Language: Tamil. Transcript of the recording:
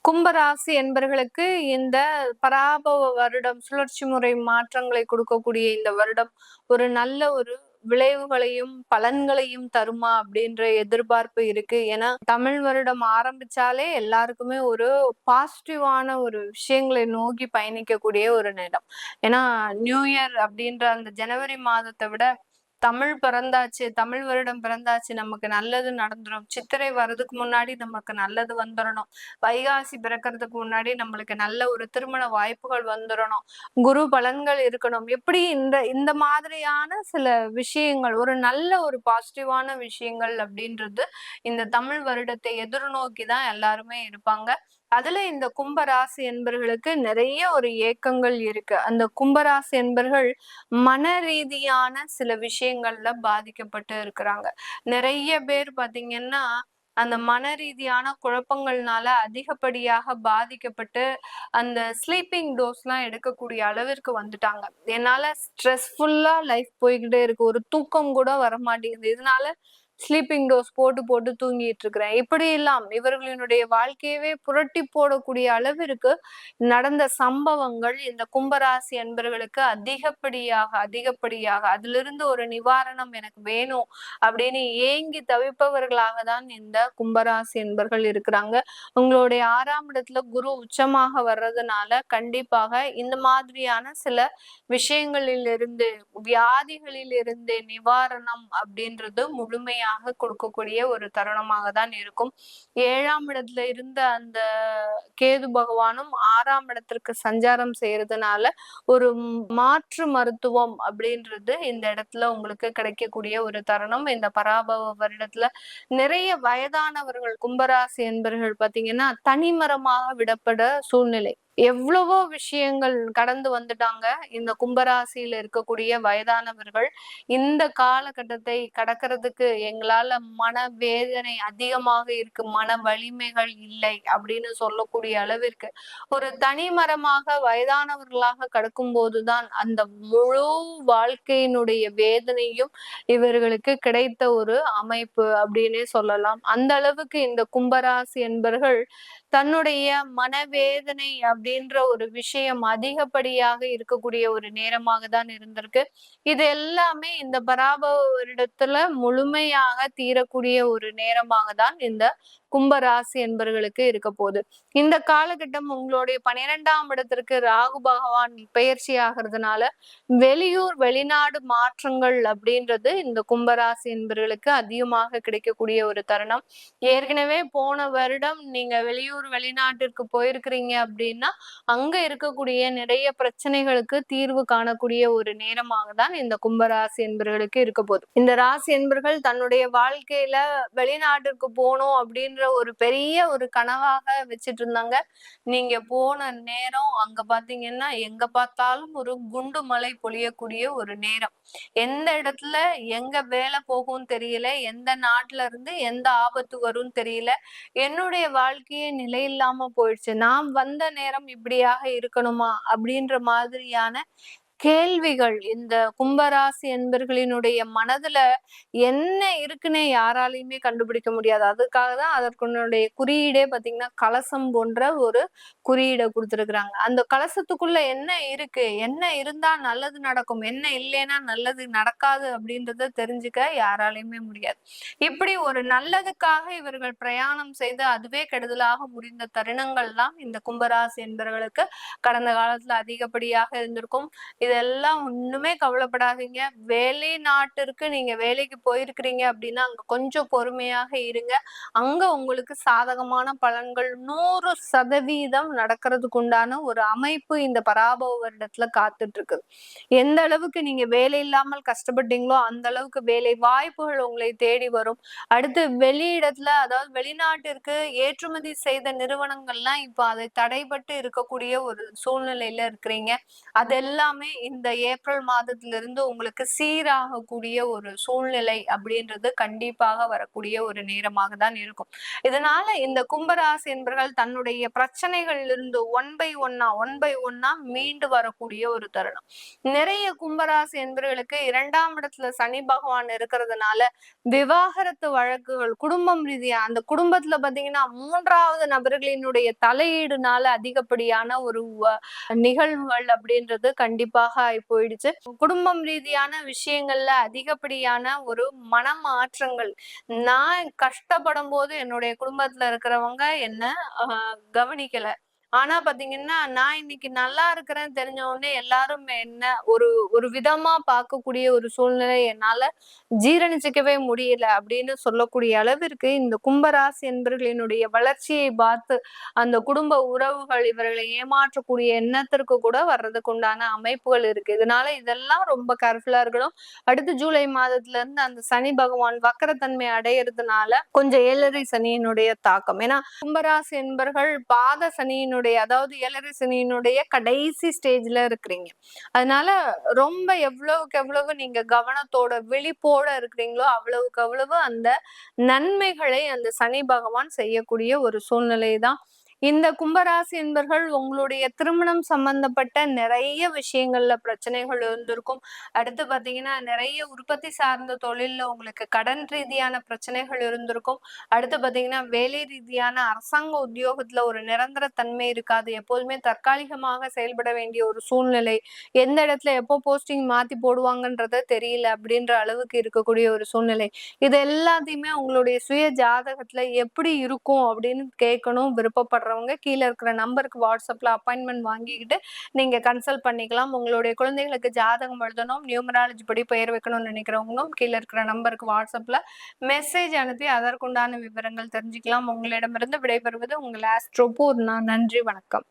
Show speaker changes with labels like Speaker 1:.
Speaker 1: கும்பராசி என்பர்களுக்கு இந்த பராபவ வருடம் சுழற்சி முறை மாற்றங்களை கொடுக்கக்கூடிய இந்த வருடம் ஒரு நல்ல ஒரு விளைவுகளையும் பலன்களையும் தருமா அப்படின்ற எதிர்பார்ப்பு இருக்கு. ஏன்னா தமிழ் வருடம் ஆரம்பிச்சாலே எல்லாருக்குமே ஒரு பாசிட்டிவான ஒரு விஷயங்களை நோக்கி பயணிக்கக்கூடிய ஒரு நேரம். ஏன்னா நியூ இயர் அப்படின்ற அந்த ஜனவரி மாதத்தை விட தமிழ் பிறந்தாச்சு, தமிழ் வருடம் பிறந்தாச்சு, நமக்கு நல்லது நடந்துரும். சித்திரை வர்றதுக்கு முன்னாடி நமக்கு நல்லது வந்துடணும். வைகாசி பிறக்கிறதுக்கு முன்னாடி நம்மளுக்கு நல்ல ஒரு திருமண வாய்ப்புகள் வந்துடணும். குரு பலன்கள் இருக்கணும். எப்படி இந்த இந்த மாதிரியான சில விஷயங்கள், ஒரு நல்ல ஒரு பாசிட்டிவான விஷயங்கள் அப்படின்றது இந்த தமிழ் வருடத்தை எதிர்நோக்கி தான் எல்லாருமே இருப்பாங்க. அதுல இந்த கும்பராசி என்பர்களுக்கு நிறைய ஒரு ஏக்கங்கள் இருக்கு. அந்த கும்பராசி என்பர்கள் மன ரீதியான சில விஷயங்கள்ல பாதிக்கப்பட்டு இருக்கிறாங்க. நிறைய பேர் பாத்தீங்கன்னா அந்த மன ரீதியான குழப்பங்கள்னால அதிகப்படியாக பாதிக்கப்பட்டு அந்த ஸ்லீப்பிங் டோஸ் எல்லாம் எடுக்கக்கூடிய அளவிற்கு வந்துட்டாங்க. என்னால ஸ்ட்ரெஸ்ஃபுல்லா லைஃப் போய்கிட்டே இருக்கு, ஒரு தூக்கம் கூட வரமாட்டேங்குது, இதனால ஸ்லீப்பிங் டோஸ் போட்டு போட்டு தூங்கிட்டு இருக்கிறேன். இப்படி எல்லாம் இவர்களினுடைய வாழ்க்கையவே புரட்டி போடக்கூடிய அளவிற்கு நடந்த சம்பவங்கள் இந்த கும்பராசி அன்பர்களுக்கு அதிகப்படியாக அதிலிருந்து ஒரு நிவாரணம் எனக்கு வேணும் அப்படின்னு ஏங்கி தவிப்பவர்களாக தான் இந்த கும்பராசி என்பர்கள் இருக்கிறாங்க. உங்களுடைய 6ஆம் இடத்துல குரு உச்சமாக வர்றதுனால கண்டிப்பாக இந்த மாதிரியான சில விஷயங்களில் இருந்து, வியாதிகளில் இருந்து நிவாரணம் அப்படின்றது முழுமையாக கொடுக்கக்கூடிய ஒரு தருணமாக தான் இருக்கும். 7ஆம் இடத்துல இருந்த அந்த கேது பகவானும் 6ஆம் இடத்திற்கு சஞ்சாரம் செய்யறதுனால ஒரு மாற்று மருத்துவம் அப்படின்றது இந்த இடத்துல உங்களுக்கு கிடைக்கக்கூடிய ஒரு தருணம். இந்த பராபவ வருடத்துல நிறைய வயதானவர்கள் கும்பராசி என்பர்கள் பாத்தீங்கன்னா தனிமரமாக விடப்பட சூழ்நிலை. எவ்வளவோ விஷயங்கள் கடந்து வந்துட்டாங்க இந்த கும்பராசியில இருக்கக்கூடிய வயதானவர்கள். இந்த காலகட்டத்தை கடக்கிறதுக்கு எங்களால மன வேதனை அதிகமாக இருக்கு, மன வலிமைகள் இல்லை அப்படின்னு சொல்லக்கூடிய அளவிற்கு ஒரு தனிமரமாக வயதானவர்களாக கடக்கும் போதுதான் அந்த முழு வாழ்க்கையினுடைய வேதனையும் இவர்களுக்கு கிடைத்த ஒரு அமைப்பு அப்படின்னே சொல்லலாம். அந்த அளவுக்கு இந்த கும்பராசி என்பர்கள் தன்னுடைய மனவேதனை அப்படின்ற ஒரு விஷயம் அதிகப்படியாக இருக்கக்கூடிய ஒரு நேரமாக தான் இருந்திருக்கு. இது எல்லாமே இந்த பராபவ வருடத்துல முழுமையாக தீரக்கூடிய ஒரு நேரமாக தான் இந்த கும்பராசி என்பர்களுக்கு இருக்க போகுது. இந்த காலகட்டம் உங்களுடைய 12ஆம் இடத்திற்கு ராகு பகவான் பயிற்சி ஆகிறதுனால வெளியூர் வெளிநாடு மாற்றங்கள் அப்படின்றது இந்த கும்பராசி என்பர்களுக்கு அதிகமாக கிடைக்கக்கூடிய ஒரு தருணம். ஏற்கனவே போன வருடம் நீங்க வெளியூர் வெளிநாட்டிற்கு போயிருக்கிறீங்க அப்படின்னா அங்க இருக்கக்கூடிய நிறைய பிரச்சனைகளுக்கு தீர்வு காணக்கூடிய ஒரு நேரமாக தான் இந்த கும்பராசி என்பர்களுக்கு இருக்க போகுது. இந்த ராசி என்பர்கள் தன்னுடைய வாழ்க்கையில வெளிநாட்டிற்கு போகணும் அப்படின்ற ஒரு பெரிய ஒரு கனவாக வச்சிட்டு இருந்தாங்க. நீங்க போன நேரம் அங்க பாத்தீங்கன்னா எங்க பார்த்தாலும் ஒரு குண்டு மழை பொழியக்கூடிய ஒரு நேரம். எந்த இடத்துல எங்க வேலை போகும்னு தெரியல, எந்த நாட்டுல இருந்து எந்த ஆபத்து வரும்னு தெரியல. என்னுடைய வாழ்க்கையே நிலையில்லாம போயிடுச்சு, நான் வந்த நேரம் இப்படியாக இருக்கணுமா அப்படின்ற மாதிரியான கேள்விகள் இந்த கும்பராசி என்பர்களினுடைய மனதுல என்ன இருக்குன்னே யாராலையுமே கண்டுபிடிக்க முடியாது. அதுக்காக தான் அதற்குன்னுடைய குறியீடே பாத்தீங்கன்னா கலசம் போன்ற ஒரு குறியீடை கொடுத்திருக்கிறாங்க. அந்த கலசத்துக்குள்ள என்ன இருக்கு, என்ன இருந்தா நல்லது நடக்கும், என்ன இல்லைன்னா நல்லது நடக்காது அப்படின்றத தெரிஞ்சுக்க யாராலையுமே முடியாது. இப்படி ஒரு நல்லதுக்காக இவர்கள் பிரயாணம் செய்து அதுவே கெடுதலாக முடிந்த தருணங்கள்லாம் இந்த கும்பராசி என்பவர்களுக்கு கடந்த காலத்துல அதிகப்படியாக இருந்திருக்கும். இதெல்லாம் ஒண்ணுமே கவலைப்படாதீங்க. வெளிநாட்டிற்கு நீங்க வேலைக்கு போயிருக்கிறீங்க அப்படின்னா அங்க கொஞ்சம் பொறுமையாக இருங்க. அங்க உங்களுக்கு சாதகமான பலன்கள் 100% நடக்கிறதுக்கு உண்டான ஒரு அமைப்பு இந்த பராபவ வருடத்துல காத்துட்டு இருக்குது. எந்த அளவுக்கு நீங்க வேலை இல்லாமல் கஷ்டப்பட்டீங்களோ அந்த அளவுக்கு வேலை வாய்ப்புகள் உங்களை தேடி வரும். அடுத்து வெளியிடத்துல, அதாவது வெளிநாட்டிற்கு ஏற்றுமதி செய்த நிறுவனங்கள்லாம் இப்ப அதை தடைபட்டு இருக்கக்கூடிய ஒரு சூழ்நிலையில இருக்கிறீங்க. அது எல்லாமே இந்த ஏப்ரல் மாதத்திலிருந்து உங்களுக்கு சீராகக்கூடிய ஒரு சூழ்நிலை அப்படின்றது கண்டிப்பாக வரக்கூடிய ஒரு நேரமாக தான் இருக்கும். இதனால இந்த கும்பராசி என்பர்கள் தன்னுடைய பிரச்சனைகளிலிருந்து ஒன் பை ஒன்னா மீண்டு வரக்கூடிய ஒரு தருணம். நிறைய கும்பராசி என்பவர்களுக்கு 2ஆம் இடத்துல சனி பகவான் இருக்கிறதுனால விவாகரத்து வழக்குகள் குடும்பம் ரீதியா அந்த குடும்பத்துல பாத்தீங்கன்னா 3வது நபர்களினுடைய தலையீடுனால அதிகப்படியான ஒரு நிகழ்வுகள் அப்படின்றது கண்டிப்பாக ஆகி போயிடுச்சு. குடும்பம் ரீதியான விஷயங்கள்ல அதிகப்படியான ஒரு மனமாற்றங்கள். நான் கஷ்டப்படும் போது என்னுடைய குடும்பத்துல இருக்கிறவங்க என்ன கவனிக்கல. ஆனா பாத்தீங்கன்னா நான் இன்னைக்கு நல்லா இருக்கிறேன்னு தெரிஞ்ச உடனே எல்லாரும் என்ன ஒரு ஒரு விதமா பார்க்கக்கூடிய ஒரு சூழ்நிலை என்னால ஜீரணிச்சுக்கவே முடியல அப்படின்னு சொல்லக்கூடிய அளவிற்கு இந்த கும்பராசி என்பவர்களினுடைய வளர்ச்சியை பார்த்து அந்த குடும்ப உறவுகள் இவர்களை ஏமாற்றக்கூடிய எண்ணத்திற்கு கூட வர்றதுக்கு உண்டான அமைப்புகள் இருக்கு. இதெல்லாம் ரொம்ப கேர்ஃபுல்லா இருக்கணும். அடுத்து ஜூலை மாதத்துல இருந்து அந்த சனி பகவான் வக்கரத்தன்மை அடையறதுனால கொஞ்சம் ஏழரை சனியினுடைய தாக்கம். ஏன்னா கும்பராசி என்பர்கள் பாத சனியினுடைய அதாவது ஏழரை சனியினுடைய கடைசி ஸ்டேஜ்ல இருக்கிறீங்க. அதனால ரொம்ப எவ்வளவுக்கு எவ்வளவு நீங்க கவனத்தோட விழிப்போட இருக்கிறீங்களோ அவ்வளவுக்கு அவ்வளவு அந்த நன்மைகளை அந்த சனி பகவான் செய்யக்கூடிய ஒரு சூழ்நிலை தான். இந்த கும்பராசி என்பர்கள் உங்களுடைய திருமணம் சம்பந்தப்பட்ட நிறைய விஷயங்கள்ல பிரச்சனைகள் இருந்திருக்கும். அடுத்து பாத்தீங்கன்னா நிறைய உற்பத்தி சார்ந்த தொழில்ல உங்களுக்கு கடன் ரீதியான பிரச்சனைகள் இருந்திருக்கும். அடுத்து பாத்தீங்கன்னா வேலை ரீதியான அரசாங்க உத்தியோகத்துல ஒரு நிரந்தர தன்மை இருக்காது. எப்போதுமே தற்காலிகமாக செயல்பட வேண்டிய ஒரு சூழ்நிலை. எந்த இடத்துல எப்போ போஸ்டிங் மாத்தி போடுவாங்கன்றத தெரியல அப்படின்ற அளவுக்கு இருக்கக்கூடிய ஒரு சூழ்நிலை. இது எல்லாத்தையுமே உங்களுடைய சுய ஜாதகத்துல எப்படி இருக்கும் அப்படின்னு கேட்கணும் விருப்பப்படுறவங்க கீழே இருக்கிற நம்பருக்கு வாட்ஸ்அப்ல அப்பாயின்மெண்ட் வாங்கிக்கிட்டு நீங்க கன்சல்ட் பண்ணிக்கலாம். உங்களுடைய குழந்தைகளுக்கு ஜாதகம் எழுதணும், நியூமராலஜி படி பெயர் வைக்கணும்னு நினைக்கிறவங்களும் கீழே இருக்கிற நம்பருக்கு வாட்ஸ்அப்ல மெசேஜ் அனுப்பி அதற்குண்டான விவரங்கள் தெரிஞ்சுக்கலாம். உங்களிடமிருந்து விடைபெறுவது உங்கள் ஆஸ்ட்ரோ பூர்ணா. நன்றி, வணக்கம்.